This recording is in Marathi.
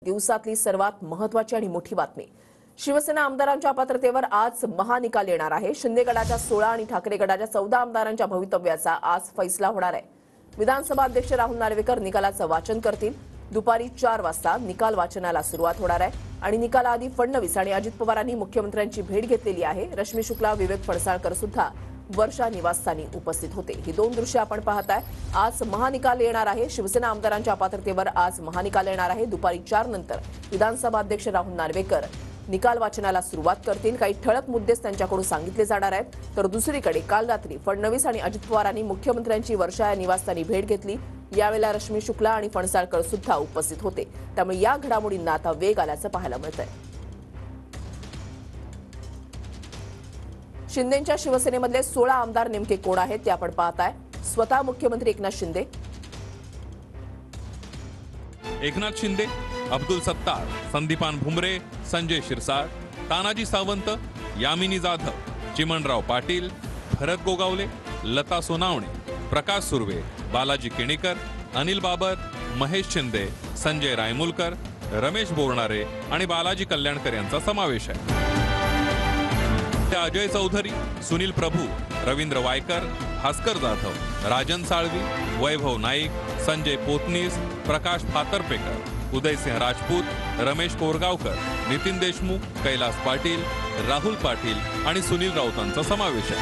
दिवसातली सर्वात महत्त्वाची आणि मोठी बातमी। शिवसेना आमदारांच्या अपात्रतेवर आज महानिकाल येणार आहे। शिंदे गटाच्या 16 आणि ठाकरे गटाच्या 14 आमदारांच्या भवितव्याचा आज फैसला होणार आहे। विधानसभा अध्यक्ष राहुल नार्वेकर निकालाचं वाचन करतील। दुपारी 4 वाजता निकाल वाचनाला सुरुवात होणार आहे आणि निकालाआधी फडणवीस आणि अजित पवारांनी मुख्यमंत्र्यांची भेट घेतलेली आहे। रश्मी शुक्ला, विवेक फणसळकर सुद्धा वर्षा निवासस्थानी उपस्थित होते। ही दोन दृश्य आपण पाहताय। आज महानिकाल येणार आहे। शिवसेना आमदारांच्या अपात्रतेवर आज महानिकाल येणार आहे। दुपारी 4 नंतर विधानसभा अध्यक्ष राहुल नार्वेकर निकाल वाचनाला सुरुवात करतील। काही ठळक मुद्देच त्यांच्याकडून सांगितले जाणार आहेत। तर दुसरीकडे काल रात्री फडणवीस आणि अजित पवारांनी मुख्यमंत्र्यांची वर्षा निवासस्थानी भेट घेतली। यावेळेला रश्मी शुक्ला आणि फणसळकर सुद्धा उपस्थित होते। त्यामुळे या घडामोडींना आता वेग आल्याचं पाहायला मिळतंय। शिंदेच्या शिवसेनेमधले 16 आमदार नेमके कोण आहेत ते आपण पाहताय। स्वतः मुख्यमंत्री एकनाथ शिंदे, अब्दुल सत्तार, संदीपान भुमरे, संजय शिरसाट, तानाजी सावंत, यामिनी जाधव, चिमणराव पाटील, भरत गोगावले, लता सोनावणे, प्रकाश सुर्वे, बालाजी केणेकर, अनिल बाबर, महेश शिंदे, संजय रायमुलकर, रमेश बोरणारे आणि बालाजी कल्याणकर यांचा समावेश आहे। अजय चौधरी, सुनील प्रभू, रवींद्र वायकर, भास्कर जाधव, राजन साळवी, वैभव नाईक, संजय पोतनीस, प्रकाश फातर्पेकर, उदयसिंह राजपूत, रमेश कोरगावकर, नितीन देशमुख, कैलास पाटील, राहुल पाटील आणि सुनील राऊतांचा समावेश आहे।